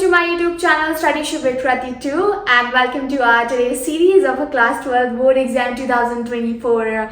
to my YouTube channel Studyship with Krati 2 and welcome to our today's series of a Class 12 Board Exam 2024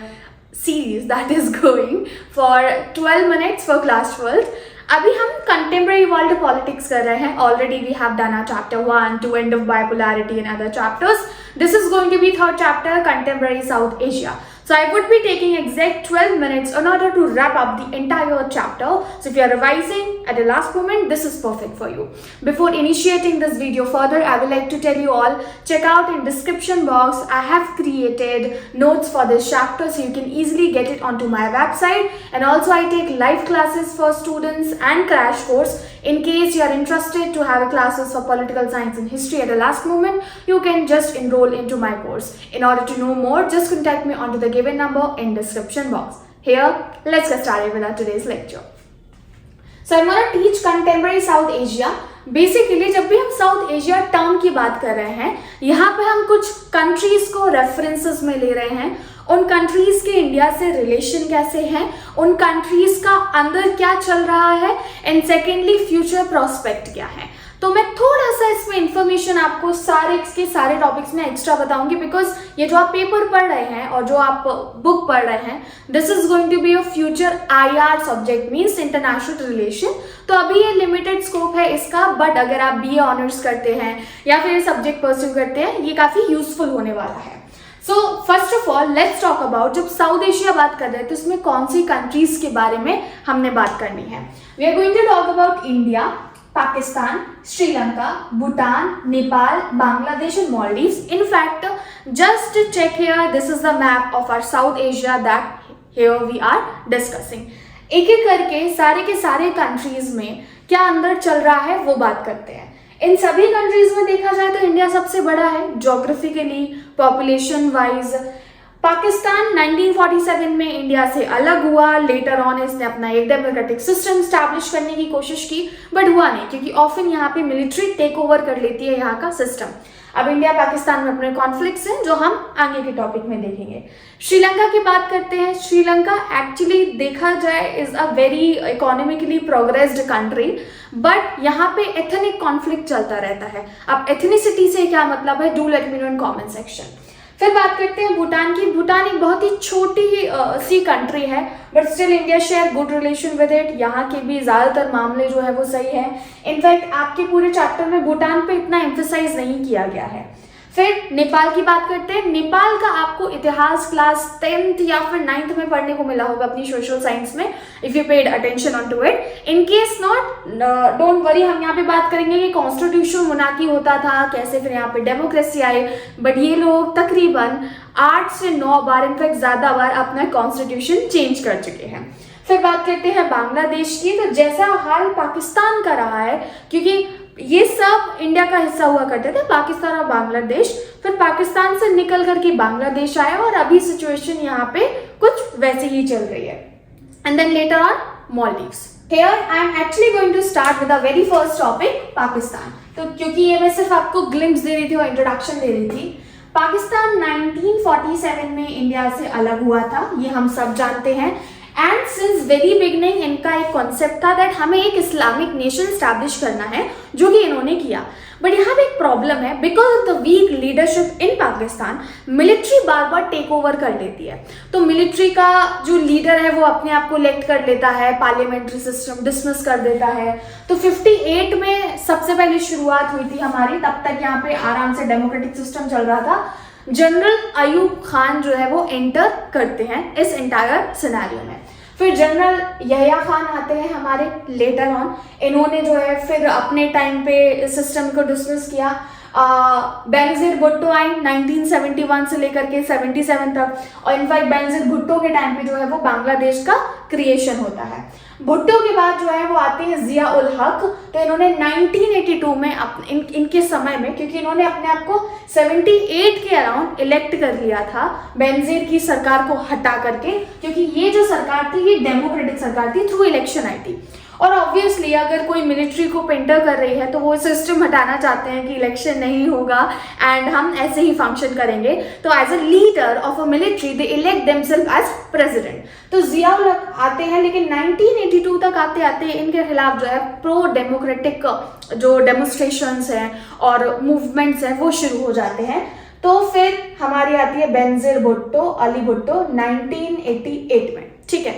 series that is going for 12 minutes for Class 12. अभी हम contemporary world politics कर रहे हैं. Already we have done chapter 1 to end of bipolarity and other chapters. This is going to be third chapter, contemporary South Asia. So I would be taking exact 12 minutes in order to wrap up the entire chapter. So if you are revising at the last moment, this is perfect for you. Before initiating this video further, I would like to tell you all, check out in description box. I have created notes for this chapter so you can easily get it onto my website. And also I take live classes for students and crash course. In case you are interested to have classes for political science and history at the last moment, you can just enroll into my course. In order to know more, just contact me onto the given number in description box. Here, let's get started with our today's lecture. So I'm going to teach contemporary South Asia. Basically जब भी हम south Asia term की बात कर रहे हैं, यहाँ पे हम कुछ कंट्रीज को रेफरेंसेस में ले रहे हैं. उन कंट्रीज के इंडिया से रिलेशन कैसे हैं, उन कंट्रीज का अंदर क्या चल रहा है, एंड सेकेंडली फ्यूचर प्रोस्पेक्ट क्या है. तो मैं थोड़ा सा इसमें इंफॉर्मेशन आपको सारे टॉपिक्स में एक्स्ट्रा बताऊंगी, बिकॉज ये जो आप पेपर पढ़ रहे हैं और जो आप बुक पढ़ रहे हैं, this is going to be a future IR subject, means international relation. तो अभी ये लिमिटेड स्कोप है इसका, बट अगर आप BA ऑनर्स करते हैं या फिर सब्जेक्ट परस्यू करते हैं, ये काफी यूजफुल होने वाला है. So first of all let's talk about, जब साउथ एशिया बात कर रहे हैं तो उसमें कौन सी कंट्रीज के बारे में हमने बात करनी है. We are going to talk about India, Pakistan, Sri Lanka, Bhutan, Nepal, Bangladesh and Maldives. In fact, just check here, this is the map of our South Asia that here we are discussing. एक एक करके सारे के सारे कंट्रीज में क्या अंदर चल रहा है वो बात करते हैं. इन सभी कंट्रीज में देखा जाए तो इंडिया सबसे बड़ा है ज्योग्राफिकली, पॉपुलेशन वाइज. पाकिस्तान 1947 में इंडिया से अलग हुआ. लेटर ऑन इसने अपना एक डेमोक्रेटिक सिस्टम स्टैब्लिश करने की कोशिश की, बट हुआ नहीं, क्योंकि ऑफन यहाँ पे मिलिट्री टेक ओवर कर लेती है यहाँ का सिस्टम. अब इंडिया पाकिस्तान में अपने कॉन्फ्लिक्ट्स हैं जो हम आगे के टॉपिक में देखेंगे. श्रीलंका की बात करते हैं. श्रीलंका एक्चुअली देखा जाए is a very economically progressed country, but यहाँ पे एथनिक कॉन्फ्लिक्ट चलता रहता है. अब एथनिसिटी से क्या मतलब है, do let me know in comment section. फिर बात करते हैं भूटान की. भूटान एक बहुत ही छोटी सी कंट्री है, but still India share good relation with it. यहाँ के भी ज्यादातर मामले जो है वो सही है. इनफैक्ट आपके पूरे चैप्टर में भूटान पे इतना एम्फेसाइज नहीं किया गया है. फिर नेपाल की बात करते हैं. नेपाल का आपको इतिहास क्लास 10th या फिर 9th में पढ़ने को मिला होगा अपनी सोशल साइंस में, if you paid attention on to it. In case not, don't worry, हम यहाँ पे बात करेंगे कि कॉन्स्टिट्यूशन मोनार्की होता था कैसे, फिर यहाँ पे डेमोक्रेसी आई, बट ये लोग तकरीबन 8 से 9 बार, इनफैक्ट ज्यादा बार अपना कॉन्स्टिट्यूशन चेंज कर चुके हैं. फिर बात करते हैं बांग्लादेश की. तो जैसा हाल पाकिस्तान का रहा है, क्योंकि ये सब इंडिया का हिस्सा हुआ करते थे, पाकिस्तान और बांग्लादेश. फिर पाकिस्तान से निकल करके बांग्लादेश आया और अभी सिचुएशन यहाँ पे कुछ वैसे ही चल रही है. And then later on Maldives. Here I am actually going to start with the very first topic, Pakistan. तो क्योंकि ये मैं सिर्फ आपको ग्लिम्स दे रही थी और इंट्रोडक्शन दे रही थी. पाकिस्तान 1947 में इंडिया से अलग हुआ था, ये हम सब जानते हैं. एंड सिंस वेरी बिगनिंग इनका एक कॉन्सेप्ट था दैट हमें एक इस्लामिक नेशन स्टैब्लिश करना है, जो कि इन्होंने किया. बट यहाँ पे एक प्रॉब्लम है, because of the weak leadership in Pakistan, military बार बार टेक ओवर कर लेती है. तो मिलिट्री का जो लीडर है वो अपने आप को इलेक्ट कर लेता है, पार्लियामेंट्री सिस्टम डिसमिस कर देता है. तो 58 में सबसे पहले शुरुआत हुई थी हमारी, तब तक यहाँ पे आराम से डेमोक्रेटिक सिस्टम चल रहा था. जनरल अयूब खान जो है वो एंटर करते हैं इस एंटायर सिनेरियो में. फिर जनरल यहया खान आते हैं हमारे लेटर ऑन. इन्होंने जो है फिर अपने टाइम पे सिस्टम को डिसमिस किया. बेनजीर भुट्टो आए 1971 से लेकर के 77 तक, और इनफैक्ट बेनजीर भुट्टो के टाइम पे जो है वो बांग्लादेश का क्रिएशन होता है. भुट्टो के बाद जो है वो आते हैं जिया उल हक. तो इन्होंने 1982 में इनके समय में, क्योंकि इन्होंने अपने आप को 78 के अराउंड इलेक्ट कर लिया था बेनजीर की सरकार को हटा करके, क्योंकि ये जो सरकार थी ये डेमोक्रेटिक सरकार थी, थ्रू इलेक्शन आई थी. और ऑब्वियसली अगर कोई मिलिट्री को पेंटर कर रही है तो वो सिस्टम हटाना चाहते हैं कि इलेक्शन नहीं होगा एंड हम ऐसे ही फंक्शन करेंगे। तो as a leader of a military they elect themselves as president. तो जियाउल हक आते हैं, लेकिन 1982 तक आते आते इनके खिलाफ जो है प्रो डेमोक्रेटिक जो डेमोन्स्ट्रेशंस हैं और मूवमेंट्स हैं वो शुरू हो जाते हैं। तो फिर हमारी आती है बेनजीर भुट्टो, अली भुट्टो 1988 में, ठीक है।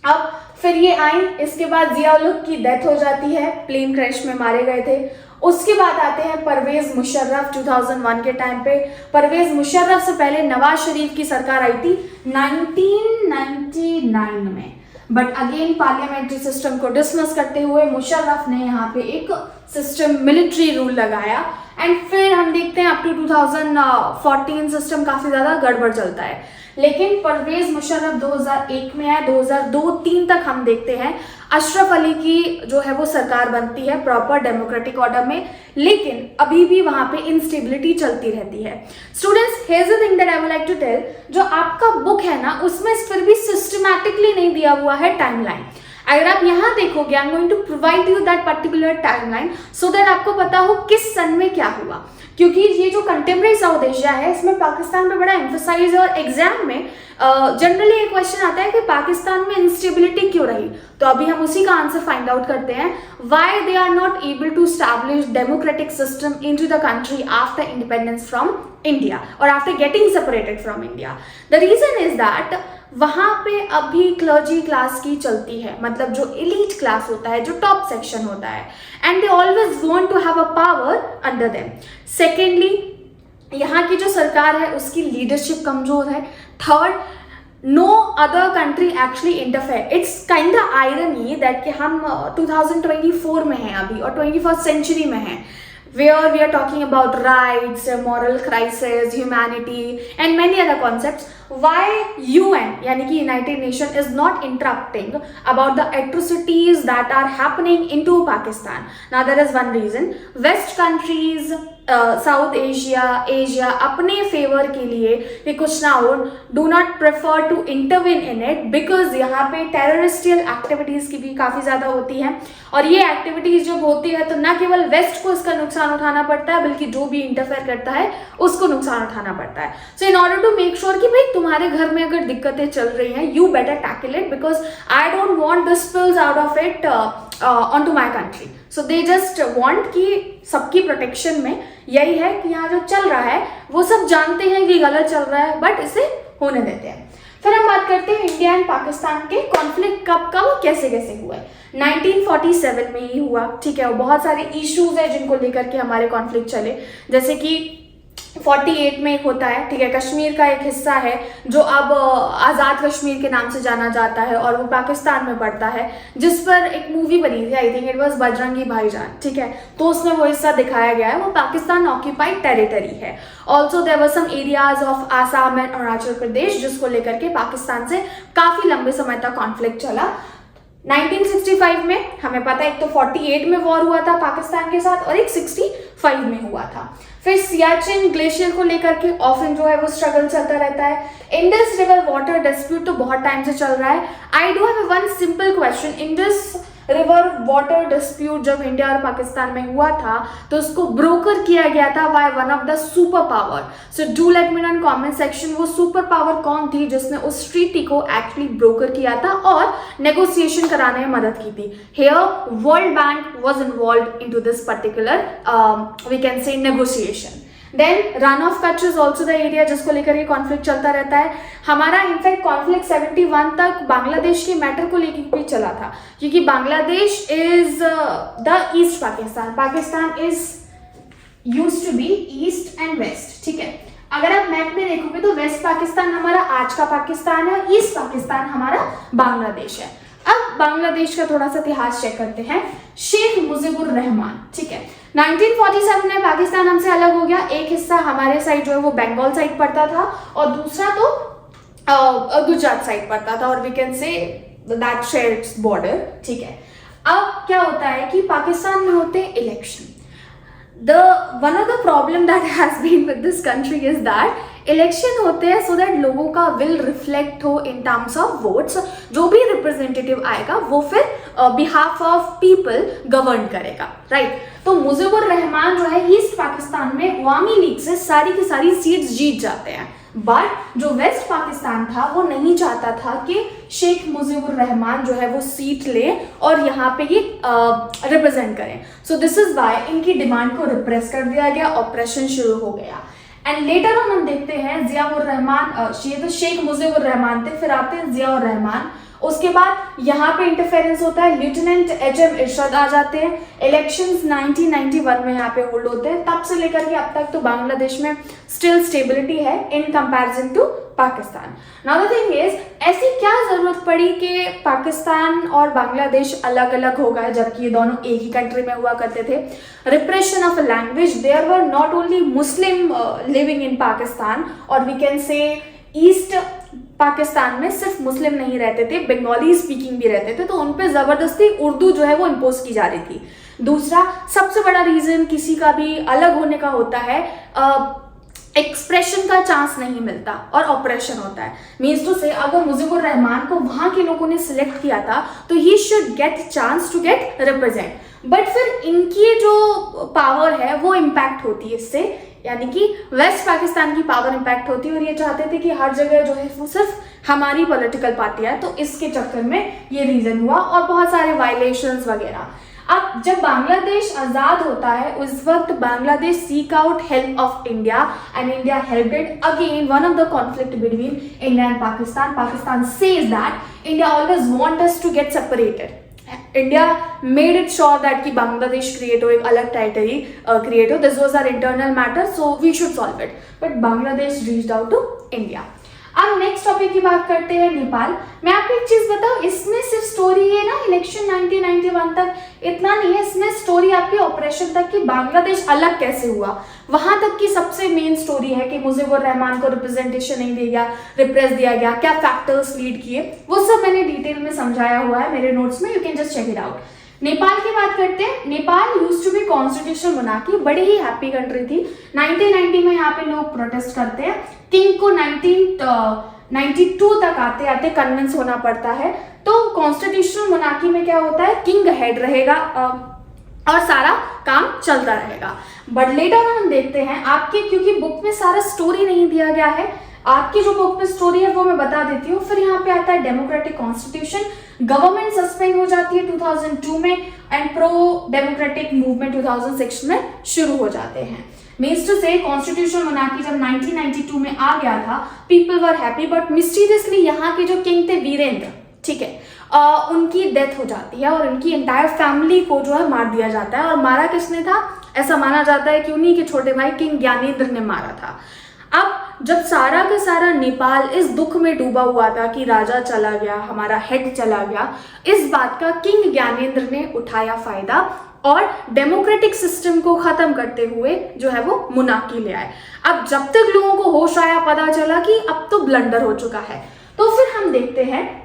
अब फिर ये आई, इसके बाद जियाउल हक की डेथ हो जाती है, प्लेन क्रैश में मारे गए थे। उसके बाद आते हैं परवेज मुशर्रफ 2001 के टाइम पे। परवेज मुशर्रफ से पहले नवाज शरीफ की सरकार आई थी 1999 में, बट अगेन पार्लियामेंट्री सिस्टम को डिसमिस करते हुए मुशर्रफ ने यहाँ पे एक सिस्टम मिलिट्री रूल लगाया एंड फिर हम देखते हैं अप टू 2014 सिस्टम काफी ज्यादा गड़बड़ चलता है। लेकिन परवेज मुशर्रफ 2001 में है, 2002-3 तक हम देखते हैं अशरफ अली की जो है वो सरकार बनती है प्रॉपर डेमोक्रेटिक ऑर्डर में, लेकिन अभी भी वहां पे इंस्टेबिलिटी चलती रहती है। Students, here's the thing that I would like to tell, जो आपका बुक है ना उसमें फिर भी सिस्टमैटिकली नहीं दिया हुआ है टाइमलाइन। अगर आप यहाँ देखोगे, I am going to provide you that particular timeline so that आपको पता हो किस सन में क्या हुआ, क्योंकि ये जो कंटेम्प्रेरी साउथ एशिया है इसमें पाकिस्तान पे बड़ा एम्फसाइज है और एग्जाम में जनरली एक क्वेश्चन आता है कि पाकिस्तान में इंस्टेबिलिटी क्यों रही। तो अभी हम उसी का आंसर फाइंड आउट करते हैं, why they are not able to establish democratic system into the country after independence from India और after getting separated from India. The reason is that वहां पे अभी क्लर्जी क्लास की चलती है, मतलब जो एलीट क्लास होता है, जो टॉप सेक्शन होता है, and they always want to have a power under them. Secondly, यहाँ की जो सरकार है उसकी लीडरशिप कमजोर है। Third, no other country actually interfere. It's kind of irony that कि हम 2024 में हैं अभी और 21st सेंचुरी में हैं, where we are talking about rights, moral crisis, humanity and many other concepts. Why UN यानी कि United Nations is not interrupting about the atrocities that are happening into Pakistan? Now there is one reason. West countries, South Asia, Asia अपने favour के लिए कि कुछ ना हो, do not prefer to intervene in it because यहाँ पे टेररिस्टियल activities की भी काफी ज्यादा होती है और ये एक्टिविटीज जब होती है तो ना केवल वेस्ट को इसका नुकसान उठाना पड़ता है बल्कि जो भी इंटरफेयर करता है उसको नुकसान उठाना पड़ता है। So in order to make sure कि भाई तुम्हारे घर में अगर दिक्कतें चल रही हैं, you better tackle it because I don't want this spills out of it on to my country. So they just want कि सबकी प्रोटेक्शन में यही है कि यहाँ जो चल रहा है वो सब जानते हैं कि गलत चल रहा है बट इसे होने देते हैं। फिर हम बात करते हैं इंडिया एंड पाकिस्तान के कॉन्फ्लिक्ट कब कब कैसे कैसे हुआ है। 1947 में ही हुआ, ठीक है। और बहुत सारे इश्यूज है जिनको लेकर के हमारे कॉन्फ्लिक्ट चले, जैसे कि 48 में एक होता है, ठीक है, कश्मीर का एक हिस्सा है जो अब आज़ाद कश्मीर के नाम से जाना जाता है और वो पाकिस्तान में पड़ता है, जिस पर एक मूवी बनी थी, I think it was Bajrangi भाईजान, ठीक है। तो उसमें वो हिस्सा दिखाया गया है, वो पाकिस्तान ऑक्यूपाइड टेरिटरी है। Also there were some areas of Assam and Arunachal Pradesh जिसको लेकर के पाकिस्तान से काफी लंबे समय तक कॉन्फ्लिक्ट चला। 1965 में हमें पता है एक तो 48 में वॉर हुआ था पाकिस्तान के साथ और एक 65 में हुआ था। फिर सियाचिन ग्लेशियर को लेकर के ऑफन जो है वो स्ट्रगल चलता रहता है। इंडस रिवर वाटर डिस्प्यूट तो बहुत टाइम से चल रहा है। I do have one simple question, Indus river water dispute जब इंडिया और पाकिस्तान में हुआ था तो उसको ब्रोकर किया गया था by one of the super power. So do let me know in comment section वो सुपर पावर कौन थी जिसने उस ट्रीटी को एक्चुअली ब्रोकर किया था और नेगोशिएशन कराने में मदद की थी। Here world bank was involved into this particular we can say negotiation. Then Rann of Kutch is also the area जिसको लेकर ये कॉन्फ्लिक्ट चलता रहता है। हमारा इनफैक्ट कॉन्फ्लिक्ट 71 तक बांग्लादेश के मैटर को लेकर भी चला था, क्योंकि Bangladesh is the east Pakistan, Pakistan is used to be east and west, ठीक है। अगर आप मैप में देखोगे तो वेस्ट पाकिस्तान हमारा आज का पाकिस्तान है, ईस्ट पाकिस्तान हमारा बांग्लादेश है। अब बांग्लादेश का थोड़ा सा इतिहास चेक करते हैं। शेख मुजीबुर रहमान, ठीक है, 1947 में पाकिस्तान हमसे अलग हो गया। एक हिस्सा हमारे साइड जो है वो बंगाल साइड पड़ता था और दूसरा तो गुजरात साइड पड़ता था और we can say that shares border, ठीक है। अब क्या होता है कि पाकिस्तान में होते हैं election. One of the problem that has been with this country is that election होते हैं सो दैट लोगों का विल रिफ्लेक्ट हो इन टर्म्स ऑफ वोट्स, जो भी रिप्रेजेंटेटिव आएगा वो फिर बिहाफ ऑफ पीपल गवर्न करेगा, राइट। तो मुजीबुर रहमान जो है ईस्ट पाकिस्तान में अवामी लीग से सारी की सारी सीट्स जीत जाते हैं, बट जो वेस्ट पाकिस्तान था वो नहीं चाहता था कि शेख मुजीबुर रहमान जो है वो सीट ले और यहाँ पे ये रिप्रेजेंट करें। सो दिस इज वाई इनकी डिमांड को रिप्रेस कर दिया गया, ऑपरेशन शुरू हो गया। एंड लेटर ऑन हम देखते हैं जियाउर रहमान, शेख मुजीबुर रहमान थे, फिर आते हैं जियाउर रहमान, उसके बाद यहाँ पे इंटरफेरेंस होता है, लेफ्टिनेंट एचएम इरशाद आ जाते हैं, इलेक्शंस 1991 में यहाँ पे होल्ड होते हैं। तब से लेकर के अब तक तो बांग्लादेश में स्टिल स्टेबिलिटी है in comparison to Pakistan. Now the thing is, ऐसी क्या जरूरत पड़ी कि पाकिस्तान और बांग्लादेश अलग अलग हो गए जबकि ये दोनों एक ही कंट्री में हुआ करते थे? Repression of a language, there were not only Muslim living in Pakistan, और we can say East Pakistan में सिर्फ मुस्लिम नहीं रहते थे, बंगाली स्पीकिंग भी रहते थे, तो उन पे जबरदस्ती उर्दू जो है वो इम्पोज की जा रही थी। दूसरा सबसे बड़ा रीजन किसी का भी अलग होने का होता है, एक्सप्रेशन का चांस नहीं मिलता और ऑपरेशन होता है। मीन्स टू से अगर मुजीबुर रहमान को वहां के लोगों ने सिलेक्ट किया था तो he should get chance to get represent, but फिर इनकी जो पावर है वो इम्पैक्ट होती है इससे, यानी कि वेस्ट पाकिस्तान की पावर इम्पैक्ट होती है और ये चाहते थे कि हर जगह जो है वो सिर्फ हमारी पॉलिटिकल पार्टी है, तो इसके चक्कर में ये रीजन हुआ और बहुत सारे वायलेशंस वगैरह। अब जब बांग्लादेश आजाद होता है उस वक्त Bangladesh seek out help of India and India helped it again one of the conflict between India and Pakistan. Pakistan says that India always want us to get separated, India made it sure that कि Bangladesh create हो, एक अलग territory create हो, this was our internal matter, so we should solve it, but Bangladesh reached out to India. अब next topic की बात करते हैं नेपाल। मैं आपको एक चीज बताऊं, इसमें सिर्फ स्टोरी है ना इलेक्शन 1991 तक, इतना नहीं है, इसमें स्टोरी आपके ऑपरेशन तक कि बांग्लादेश अलग कैसे हुआ, वहां तक की सबसे मेन स्टोरी है कि मुजीबुर रहमान को रिप्रेजेंटेशन नहीं दिया गया, रिप्रेस दिया गया, क्या फैक्टर्स लीड किए, वो सब मैंने डिटेल में समझाया हुआ है मेरे नोट्स में, you can just check it out. Nepal की बात करते हैं। Nepal used to be constitutional monarchy, बड़ी ही हैप्पी कंट्री थी। 1990 में यहाँ पे लोग प्रोटेस्ट करते हैं, किंग को 1992 तक आते आते कन्विंस होना पड़ता है। तो कॉन्स्टिट्यूशनल मोनार्की में क्या होता है, किंग हेड रहेगा और सारा काम चलता रहेगा। बट लेटर हम देखते हैं आपके, क्योंकि बुक में सारा स्टोरी नहीं दिया गया है, आपकी जो बुक में स्टोरी है वो मैं बता देती हूँ। फिर यहाँ पे आता है डेमोक्रेटिक कॉन्स्टिट्यूशन, गवर्नमेंट सस्पेंड हो जाती है 2002 में एंड प्रो डेमोक्रेटिक मूवमेंट 2006 में शुरू हो जाते हैं। मीन्स टू से कॉन्स्टिट्यूशनल मोनार्की जब 1992 में आ गया था, people were happy, but mysteriously यहाँ के जो किंग थे वीरेंद्र, ठीक है, उनकी डेथ हो जाती है और उनकी एंटायर फैमिली को जो है मार दिया जाता है। और मारा किसने था, ऐसा माना जाता है कि उन्हीं के छोटे भाई किंग ज्ञानेंद्र ने मारा था। अब जब सारा का सारा नेपाल इस दुख में डूबा हुआ था कि राजा चला गया, हमारा हेड चला गया, इस बात का किंग ज्ञानेंद्र ने उठाया फायदा और डेमोक्रेटिक सिस्टम को खत्म करते हुए जो है वो मोनार्की ले आए। अब जब तक लोगों को होश आया, पता चला कि अब तो ब्लंडर हो चुका है, तो फिर हम देखते हैं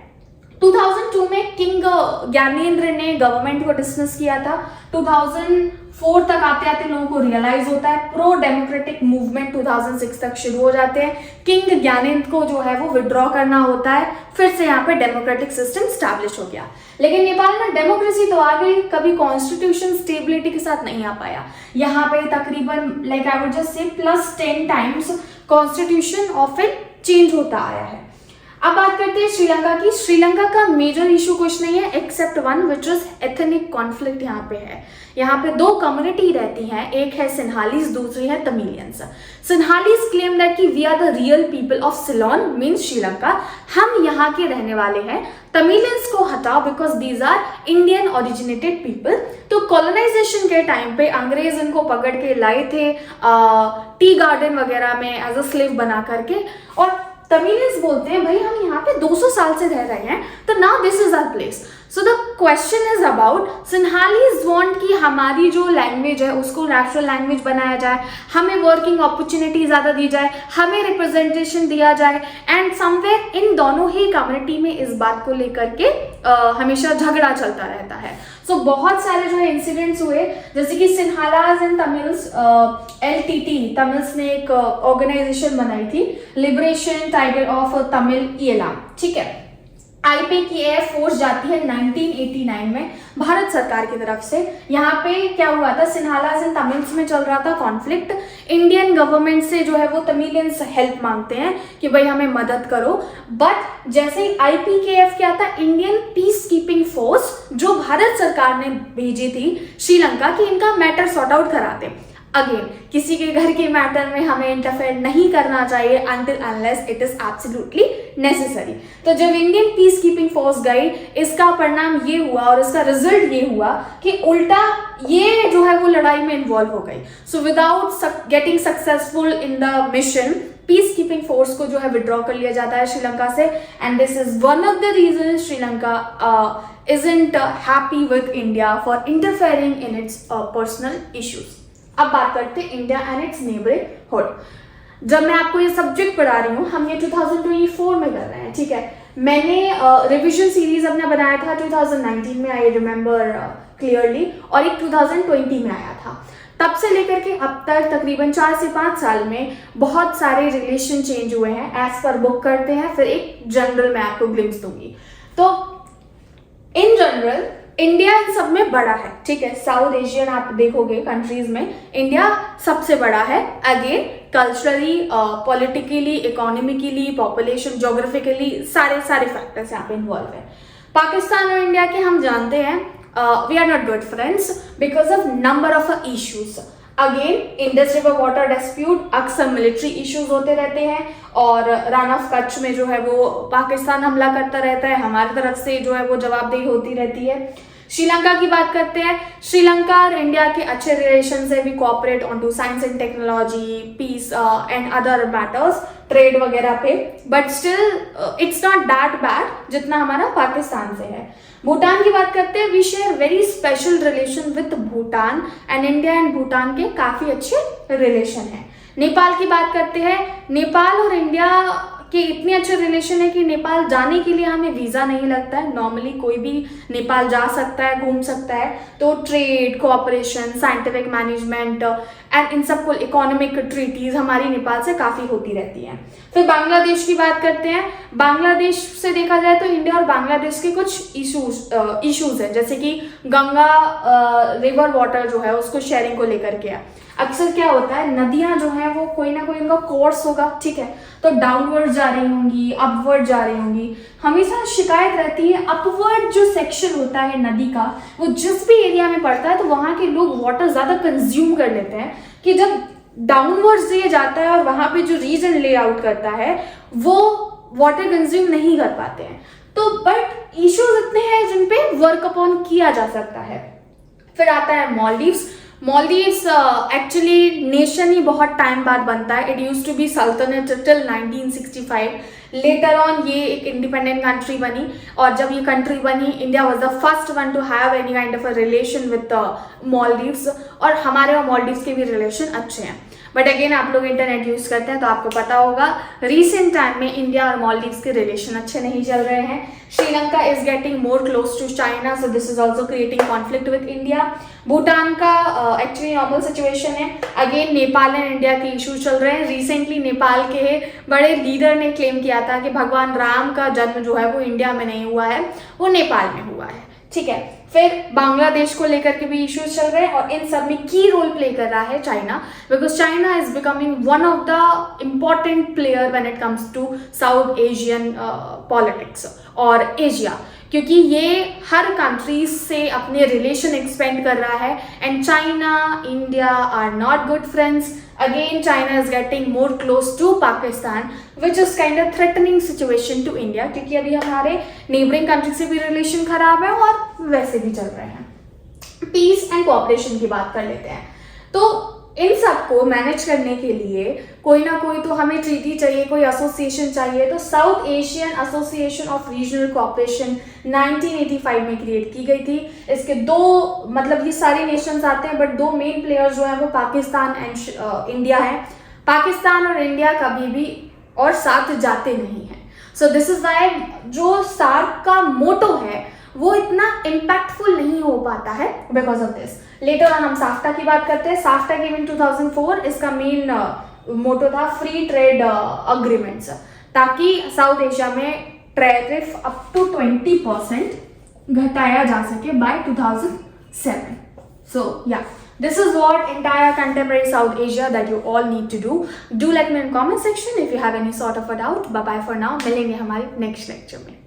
2002 में किंग ज्ञानेंद्र ने गवर्नमेंट को डिसमिस किया था। 2004 तक आते आते लोगों को रियलाइज होता है, प्रो डेमोक्रेटिक मूवमेंट 2006 तक शुरू हो जाते हैं, किंग ज्ञानेंद्र को जो है वो विड्रॉ करना होता है, फिर से यहाँ पे डेमोक्रेटिक सिस्टम स्टैब्लिश हो गया। लेकिन नेपाल में डेमोक्रेसी तो आ गई, कभी कॉन्स्टिट्यूशन स्टेबिलिटी के साथ नहीं आ पाया। यहाँ पे तकरीबन like I would just say +10 times constitution often change होता आया है। अब बात करते हैं श्रीलंका की। श्रीलंका का मेजर इशू कुछ नहीं है except one, which is ethnic conflict. यहाँ पे है, यहाँ पे दो कम्युनिटी रहती हैं, एक है सिन्हालीज, दूसरी है तमिलियंस। सिन्हालीज क्लेम दैट कि we are the real people of Ceylon means Sri Lanka, हम यहाँ के रहने वाले हैं। तमिलियंस को हटाओ because these are Indian originated people. तो कॉलोनाइजेशन के टाइम पे अंग्रेज इनको पकड़ के लाए थे टी गार्डन वगैरह में एज अ स्लेव बना करके, और तमिलियंस बोलते हैं भाई हम यहाँ पे 200 साल से रह रहे हैं, तो now this is our place. So the question is about Sinhalese want कि हमारी जो लैंग्वेज है उसको नेशनल लैंग्वेज बनाया जाए, हमें वर्किंग अपॉर्चुनिटी ज़्यादा दी जाए, हमें रिप्रेजेंटेशन दिया जाए, एंड समवेयर इन दोनों ही कम्युनिटी में इस बात को लेकर के हमेशा झगड़ा चलता रहता है। सो बहुत सारे जो है इंसिडेंट्स हुए, जैसे कि Sinhalese and Tamils, LTT Tamils ने एक ऑर्गेनाइजेशन बनाई थी, liberation tiger of Tamil Ilam, ठीक है। आईपी की एयर फोर्स जाती है 1989 में भारत सरकार की तरफ से। यहाँ पे क्या हुआ था, सिन्हालाज एंड तमिल्स में चल रहा था कॉन्फ्लिक्ट। इंडियन गवर्नमेंट से जो है वो तमिलियंस हेल्प मांगते हैं कि भाई हमें मदद करो, बट जैसे ही IPKF क्या था, इंडियन पीस कीपिंग फोर्स जो भारत सरकार ने भेजी थी श्रीलंका की, इनका मैटर सॉर्ट आउट कराते। अगेन किसी के घर के मैटर में हमें इंटरफेयर नहीं करना चाहिए until unless it is absolutely necessary। तो जब इंडियन पीस कीपिंग फोर्स गई, इसका परिणाम ये हुआ और इसका रिजल्ट ये हुआ कि उल्टा ये जो है वो लड़ाई में इन्वॉल्व हो गई। So without getting successful in the mission, peace keeping force को जो है विड्रॉ कर लिया जाता है श्रीलंका से, and this is one of the reason Sri Lanka isn't happy with India for interfering in its personal issues। अब बात करते हैं इंडिया एंड इट्स नेबरहुड। जब मैं आपको ये सब्जेक्ट पढ़ा रही हूँ, हम ये 2024 में कर रहे हैं, ठीक है। मैंने रिविजन सीरीज अपना बनाया था 2019 में, आई रिमेम्बर क्लियरली, और एक 2020 में आया था। तब से लेकर के अब तक तकरीबन 4 से 5 साल में बहुत सारे रिलेशन चेंज हुए हैं, एज पर बुक करते हैं, फिर एक जनरल मैं आपको ग्लिम्स दूंगी। तो इन जनरल इंडिया इन सब में बड़ा है, ठीक है। साउथ एशियन आप देखोगे कंट्रीज में इंडिया सबसे बड़ा है। Again culturally, politically, economically, population, geographically, सारे फैक्टर्स यहाँ पे इन्वॉल्व है। पाकिस्तान और इंडिया के हम जानते हैं we are not good friends because of number of issues. Again Indus river water dispute, अक्सर मिलिट्री इश्यूज होते रहते हैं, और रन ऑफ कच्छ में जो है वो पाकिस्तान हमला करता रहता है, हमारी तरफ से जो है वो जवाबदेही होती रहती है। श्रीलंका की बात करते हैं, श्रीलंका और इंडिया के अच्छे रिलेशन है, we cooperate on to science and technology, peace and other matters, trade वगैरह पे, but still it's not that bad जितना हमारा पाकिस्तान से है। भूटान की बात करते हैं, we share very special relation with Bhutan, and India and Bhutan के काफी अच्छे रिलेशन है। नेपाल की बात करते हैं, नेपाल और इंडिया के इतने अच्छे रिलेशन है कि नेपाल जाने के लिए हमें वीज़ा नहीं लगता है, नॉर्मली कोई भी नेपाल जा सकता है, घूम सकता है। तो trade, cooperation, scientific management and in सब को इकोनॉमिक ट्रीटीज हमारी नेपाल से काफ़ी होती रहती हैं। फिर बांग्लादेश की बात करते हैं, बांग्लादेश से देखा जाए तो इंडिया और बांग्लादेश के कुछ इशूज़ हैं, जैसे कि गंगा रिवर वाटर जो है उसको शेयरिंग को लेकर के है। अक्सर क्या होता है, नदियां जो हैं वो कोई ना कोई उनका कोर्स होगा, ठीक है, तो डाउनवर्ड जा रही होंगी, अपवर्ड जा रही होंगी। हमेशा शिकायत रहती है अपवर्ड जो सेक्शन होता है नदी का, वो जिस भी एरिया में पड़ता है तो वहाँ के लोग वाटर ज़्यादा कंज्यूम कर लेते हैं, कि जब डाउनवर्ड ये जाता है और वहाँ पे जो रीजन ले आउट करता है वो वाटर कंज्यूम नहीं कर पाते हैं। तो बट इश्यूज इतने हैं जिन पे वर्क अपॉन किया जा सकता है। फिर आता है मॉलडीव्स। मॉलडीव्स एक्चुअली नेशन ही बहुत टाइम बाद बनता है। इट यूज टू बी सल्तनत टिल 1965। लेटर ऑन ये एक इंडिपेंडेंट कंट्री बनी, और जब ये कंट्री बनी India was the first one two have any kind of a relation with Maldives, और हमारे और मॉलडीव्स के भी रिलेशन अच्छे हैं। बट अगेन आप लोग इंटरनेट यूज करते हैं तो आपको पता होगा रिसेंट टाइम में इंडिया और मॉलडीव्स के रिलेशन अच्छे नहीं चल रहे हैं। Sri Lanka is getting more close to China, so this is also creating conflict with India. Bhutan का एक्चुअली नॉर्मल सिचुएशन है। अगेन नेपाल एंड इंडिया के इशूज चल रहे हैं। रिसेंटली नेपाल के बड़े लीडर ने क्लेम किया था कि भगवान राम का जन्म जो है वो इंडिया में नहीं हुआ है, वो नेपाल में हुआ है, ठीक है। फिर बांग्लादेश को लेकर के भी इश्यूज चल रहे हैं, और इन सब में की रोल प्ले कर रहा है China, because China is becoming one of the important player when it comes to South Asian politics और एशिया, क्योंकि ये हर कंट्रीज से अपने रिलेशन एक्सपेंड कर रहा है। And China, India are not good friends. Again China is getting more close to Pakistan, which is kind of threatening situation to India, क्योंकि अभी हमारे नेबरिंग कंट्री से भी रिलेशन खराब है और वैसे भी चल रहे हैं। पीस एंड कोऑपरेशन की बात कर लेते हैं। तो इन सबको मैनेज करने के लिए कोई ना कोई तो हमें ट्रीटी चाहिए, कोई एसोसिएशन चाहिए। तो south Asian association of regional cooperation 1985 में क्रिएट की गई थी। इसके दो मतलब ये सारे नेशंस आते हैं, बट दो मेन प्लेयर्स जो हैं वो पाकिस्तान एंड इंडिया है। पाकिस्तान और इंडिया कभी भी और साथ जाते नहीं हैं। सो दिस इज वाई जो सार्क का मोटो है वो इतना इम्पैक्टफुल नहीं हो पाता है because of this. Later on हम साफ्टा की बात करते हैं। साफ्टा केम इन 2004। इसका मेन मोटो था फ्री ट्रेड अग्रीमेंट्स, ताकि साउथ एशिया में टैरिफ अप टू 20% घटाया जा सके बाय 2007। सो या this is what entire contemporary South Asia that you all need to do. Do let me in comment section if you have any sort of a doubt. Bye bye for now. मिलेंगे हमारे next lecture में।